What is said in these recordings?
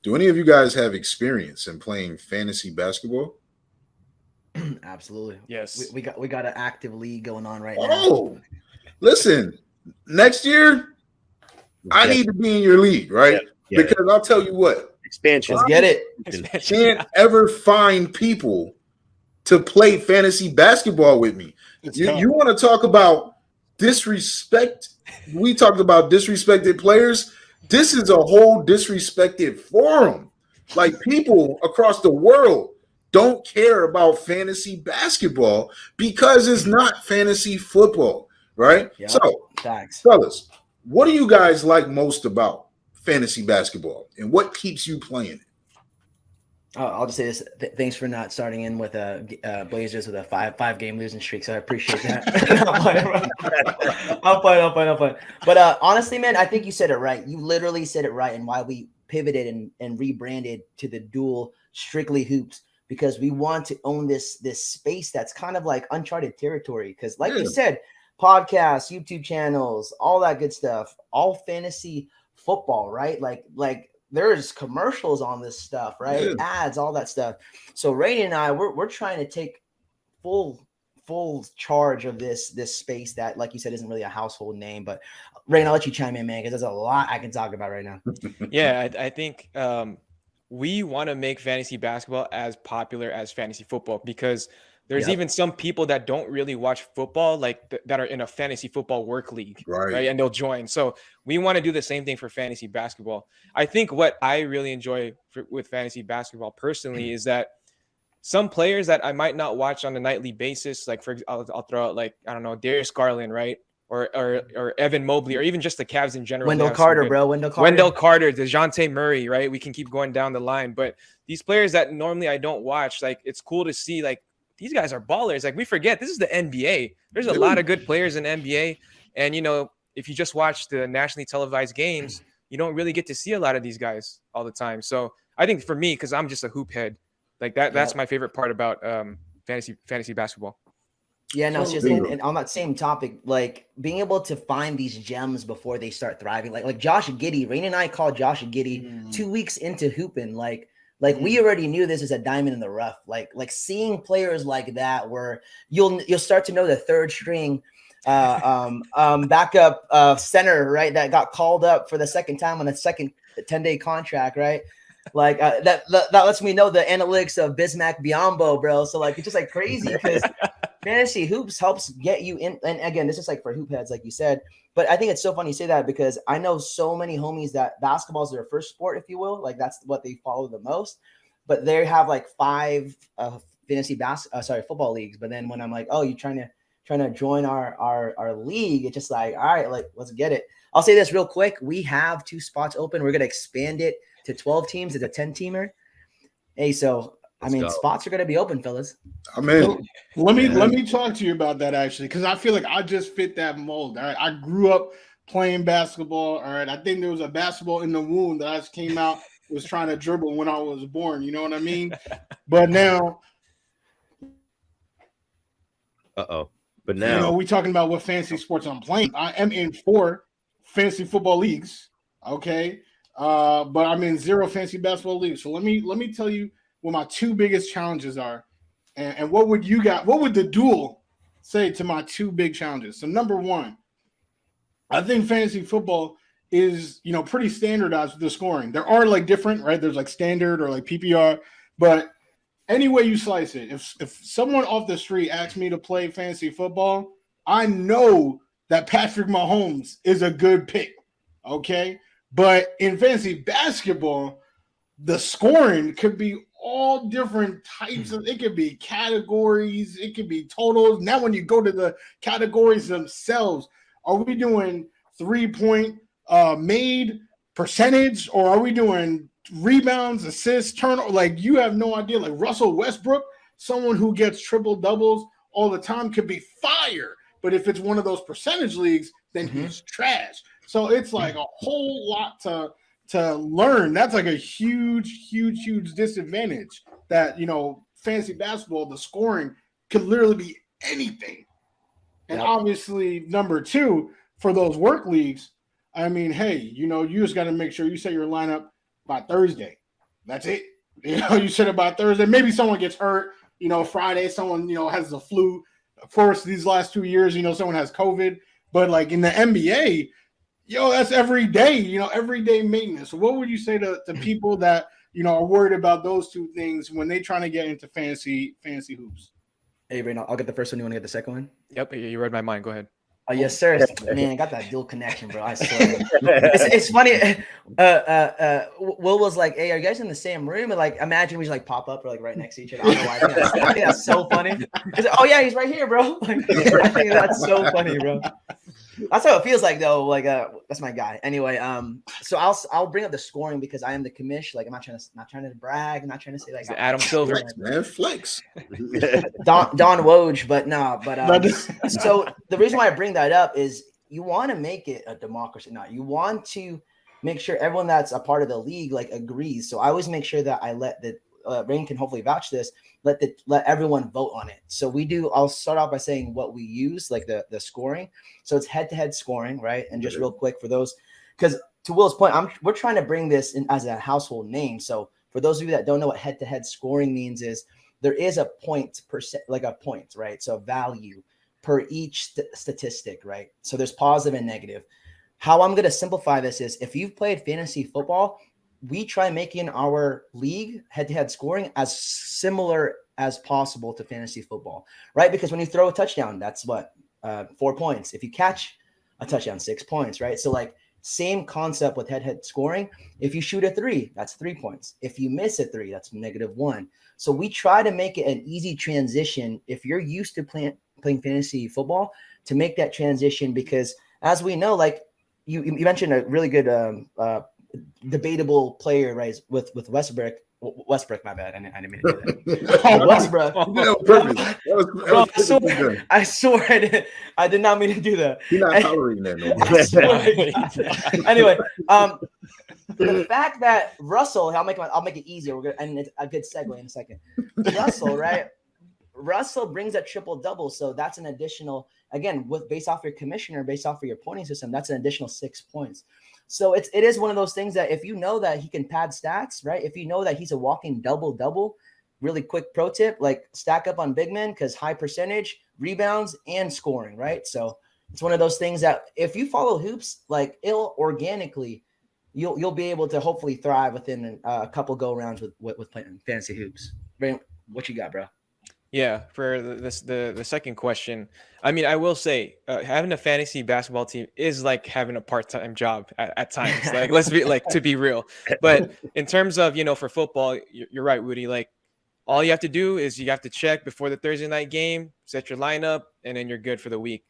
Do any of you guys have experience in playing fantasy basketball? Absolutely. We, Yes. we got we got an active league going on right now. Oh, listen, next year I Get need to be in your league, right? it. Get it. Because I'll tell you what, Expansion. Let's get it. Expansion. can't ever find people to play fantasy basketball with me. It's You, tough. you want to talk about disrespect? We talked about disrespected players. This is a whole disrespected forum. Like people across the world don't care about fantasy basketball because it's not fantasy football, right? Yep. So, Thanks. fellas, what do you guys like most about fantasy basketball and what keeps you playing it? I'll just say this. Thanks for not starting in with Blazers with a five game losing streak. So I appreciate that. I'm fine. But honestly, man, I think you said it right. You literally said it right, and why we pivoted and rebranded to the dual strictly hoops, because we want to own this space that's kind of like uncharted territory. Because like you said, podcasts, YouTube channels, all that good stuff, all fantasy football, right? Like there's commercials on this stuff, right? Yeah. Ads, all that stuff. So Rainey and I, we're trying to take full charge of this space that, like you said, isn't really a household name. But Rain, I'll let you chime in, man, because there's a lot I can talk about right now. Yeah, I think we want to make fantasy basketball as popular as fantasy football, because there's even some people that don't really watch football, like that are in a fantasy football work league, right? And they'll join. So we want to do the same thing for fantasy basketball. I think what I really enjoy with fantasy basketball personally is that some players that I might not watch on a nightly basis, like I'll throw out, like, I don't know, Darius Garland, right? Or Evan Mobley, or even just the Cavs in general. Wendell Carter, bro. Wendell Carter, DeJounte Murray, right? We can keep going down the line. But these players that normally I don't watch, like, it's cool to see, like, these guys are ballers. Like, we forget this is the NBA. There's a lot of good players in NBA. And, you know, if you just watch the nationally televised games, you don't really get to see a lot of these guys all the time. So I think for me, because I'm just a hoop head, like that's my favorite part about fantasy basketball. Yeah, no, it's just and on that same topic, like being able to find these gems before they start thriving, like Josh Giddey. Rain and I called Josh Giddey 2 weeks into hooping. Like we already knew this is a diamond in the rough. Like seeing players like that, where you'll start to know the third string backup center, right? That got called up for the second time on a second 10-day contract, right? Like that lets me know the analytics of Bismack Biyombo, bro. So like it's just like crazy, because fantasy hoops helps get you in. And again, this is like for hoop heads, like you said. But I think it's so funny you say that, because I know so many homies that basketball is their first sport, if you will. Like that's what they follow the most. But they have like 5 fantasy football leagues. But then when I'm like, oh, you're trying to join our league, it's just like, all right, like let's get it. I'll say this real quick. We have 2 spots open. We're gonna expand it to 12 teams. It's a 10-teamer. Hey, so spots are gonna be open, fellas. I'm in. Let me talk to you about that, actually, because I feel like I just fit that mold. All right, I grew up playing basketball. All right, I think there was a basketball in the womb that I just came out, was trying to dribble when I was born. You know what I mean? But now, but now, you know, we talking about what fantasy sports I'm playing. I am in 4 fantasy football leagues. Okay. But I'm in 0 fantasy basketball leagues. So let me tell you what my 2 biggest challenges are, and what would the duel say to my 2 big challenges? So number 1, I think fantasy football is, you know, pretty standardized with the scoring. There are like different, right? There's like standard or like PPR, but any way you slice it, if someone off the street asks me to play fantasy football, I know that Patrick Mahomes is a good pick. Okay. But in fantasy basketball, the scoring could be all different types of, it could be categories, it could be totals. Now, when you go to the categories themselves, are we doing 3-point made percentage, or are we doing rebounds, assists, turnover? Like, you have no idea. Like Russell Westbrook, someone who gets triple doubles all the time, could be fire. But if it's one of those percentage leagues, then he's trash. So it's like a whole lot to learn. That's like a huge disadvantage, that, you know, fantasy basketball, the scoring could literally be anything. And obviously, number 2, for those work leagues, I mean, hey, you know, you just got to make sure you set your lineup by Thursday. That's it. You sit about Thursday. Maybe someone gets hurt. Friday someone has the flu. Of course, these last 2 years, someone has COVID. But like in the NBA, that's every day. Everyday maintenance. So what would you say to people that are worried about those two things when they trying to get into fantasy hoops? Hey, Rain, I'll get the first one. You want to get the second one? Yep, you read my mind. Go ahead. Oh, yes, sir. Man, I got that dual connection, bro. I swear. It's funny. Will was like, "Hey, are you guys in the same room?" And like, imagine we just like pop up or like right next to each other. I don't know why. I think that's so funny. Oh yeah, he's right here, bro. Like, I think that's so funny, bro. That's how it feels like though. Like, that's my guy. Anyway, so I'll bring up the scoring because I am the commish. Like, I'm not trying to brag. I'm not trying to say like Adam Silver, man, flex. Don Woj, but no, so the reason why I bring that up is you want to make it a democracy. Now you want to make sure everyone that's a part of the league like agrees. So I always make sure that I let the Rain can hopefully vouch this. Let everyone vote on it. So I'll start off by saying what we use, like the scoring. So it's head-to-head scoring, right? And just real quick for those, because to Will's point, we're trying to bring this in as a household name. So for those of you that don't know what head-to-head scoring means, is there is a point percent, like a point, right? So value per each statistic, right? So there's positive and negative. How I'm going to simplify this is if you've played fantasy football, we try making our league head-to-head scoring as similar as possible to fantasy football, right? Because when you throw a touchdown, that's what 4 points. If you catch a touchdown, 6 points, right? So like same concept with head-to-head scoring. If you shoot a 3, that's 3 points. If you miss a 3, that's -1. So we try to make it an easy transition if you're used to playing fantasy football to make that transition, because as we know, like you mentioned a really good debatable player, right? With Westbrook, my bad. I didn't mean to do that. Westbrook. I swear I did not mean to do that. You're not tolerating that no more. Anyway, the fact that Russell, I'll make it easier. And it's a good segue in a second. Russell, right? Russell brings a triple-double, so that's an additional, again, based off your commissioner, based off of your pointing system, that's an additional 6 points. So it is one of those things that if you know that he can pad stats, right? If you know that he's a walking double-double, really quick pro tip, like stack up on big men because high percentage, rebounds, and scoring, right? So it's one of those things that if you follow hoops, like it'll organically, you'll be able to hopefully thrive within a couple go rounds with playing fantasy hoops. Ray, what you got, bro? Yeah, for the second question, I mean, I will say having a fantasy basketball team is like having a part-time job at times. Like, let's be like, to be real. But in terms of, for football, you're right, Woody. Like, all you have to do is you have to check before the Thursday night game, set your lineup, and then you're good for the week.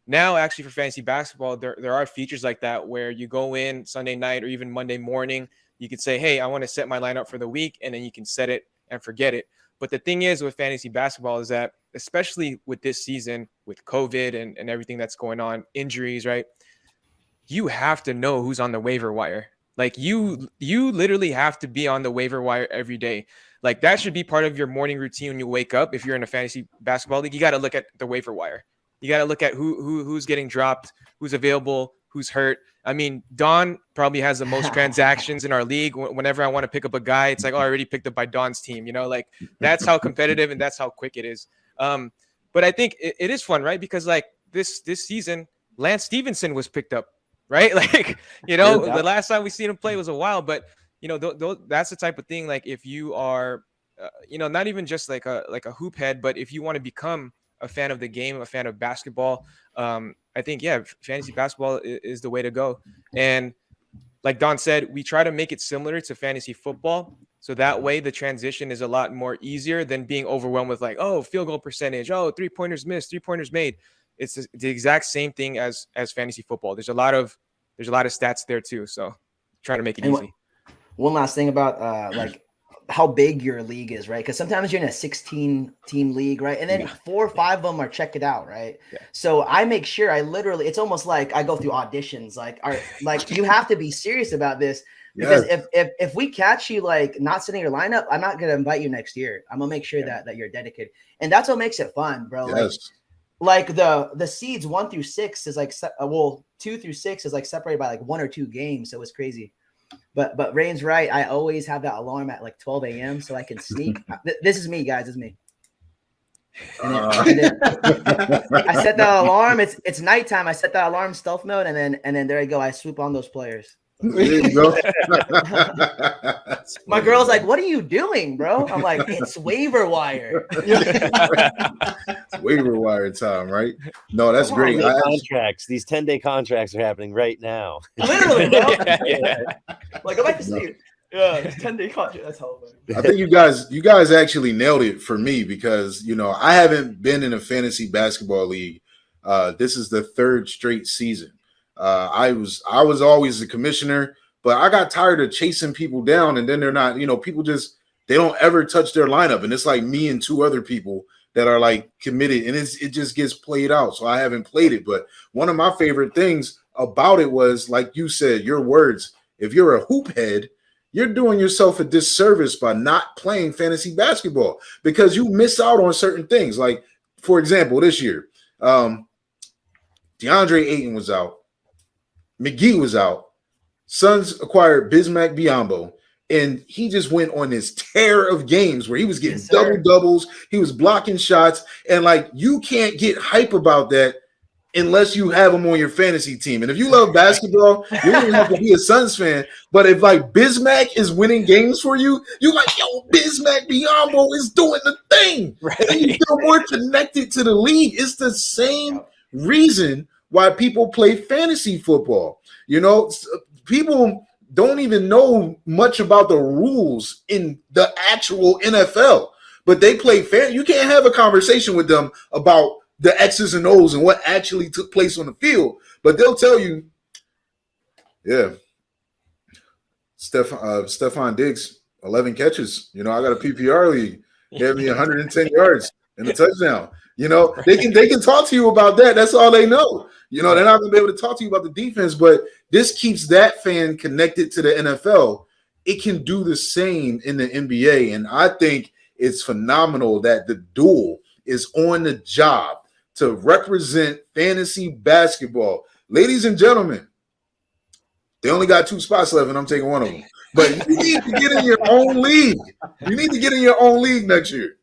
Now, actually, for fantasy basketball, there are features like that where you go in Sunday night or even Monday morning. You could say, hey, I want to set my lineup for the week, and then you can set it and forget it. But the thing is with fantasy basketball is that, especially with this season, with COVID and everything that's going on, injuries, right? You have to know who's on the waiver wire. Like you literally have to be on the waiver wire every day. Like that should be part of your morning routine when you wake up. If you're in a fantasy basketball league, you got to look at the waiver wire. You got to look at who's getting dropped, who's available, who's hurt. I mean, Don probably has the most transactions in our league. Whenever I want to pick up a guy, it's like, oh, I already picked up by Don's team. Like that's how competitive and that's how quick it is. But I think it is fun, right? Because like this season, Lance Stevenson was picked up, right? Like, the last time we seen him play was a while, but that's the type of thing. Like if you are, not even just like a hoop head, but if you want to become a fan of the game, a fan of basketball, I think, fantasy basketball is the way to go. And like Don said, we try to make it similar to fantasy football. So that way the transition is a lot more easier than being overwhelmed with like, oh, field goal percentage, oh, 3-pointers missed, 3-pointers made. It's the exact same thing as fantasy football. There's a lot of stats there too. So try to make it easy. One last thing about like how big your league is, right? Because sometimes you're in a 16-team league, right? And then 4 or 5 of them are check it out, right? Yeah. So I make sure it's almost like I go through auditions. Like you have to be serious about this because if we catch you like not sitting your lineup, I'm not gonna invite you next year. I'm gonna make sure that you're dedicated, and that's what makes it fun, bro. Yes. Like the seeds 1 through 6 is like 2 through 6 is like separated by like 1 or 2 games, so it's crazy. But Rain's right. I always have that alarm at like 12 a.m. so I can sneak. This is me, guys. This is me. And then I set that alarm. It's nighttime. I set that alarm stealth mode, and then there I go. I swoop on those players. There you go. My girl's like, "What are you doing, bro?" I'm like, "It's waiver wire." It's waiver wire time, right? No, that's great. These 10-day contracts are happening right now. Literally, bro. Yeah. Like, go back to sleep. Yeah, 10-day contract. That's how. I think you guys actually nailed it for me because I haven't been in a fantasy basketball league. This is the third straight season. I was always the commissioner, but I got tired of chasing people down, and then they're not. People they don't ever touch their lineup, and it's like me and two other people that are like committed, and it just gets played out. So I haven't played it, but one of my favorite things about it was, like you said, your words. If you're a hoop head, you're doing yourself a disservice by not playing fantasy basketball because you miss out on certain things. Like, for example, this year, DeAndre Ayton was out. McGee was out. Suns acquired Bismack Biyombo, and he just went on this tear of games where he was getting double-doubles. He was blocking shots, and, like, you can't get hype about that unless you have him on your fantasy team. And if you love basketball, you don't even have to be a Suns fan. But if like Bismack is winning games for you, you're like, yo, Bismack Biyombo is doing the thing. Right. And you feel more connected to the league. It's the same reason why people play fantasy football. People don't even know much about the rules in the actual NFL, but they play fan. You can't have a conversation with them about the X's and O's and what actually took place on the field. But they'll tell you, yeah, Stephon Diggs, 11 catches. I got a PPR league. He had me 110 yards and a touchdown. They can talk to you about that. That's all they know. They're not going to be able to talk to you about the defense, but this keeps that fan connected to the NFL. It can do the same in the NBA, and I think it's phenomenal that the Duel is on the job to represent fantasy basketball. Ladies and gentlemen, they only got 2 spots left, and I'm taking one of them. But you need to get in your own league. You need to get in your own league next year.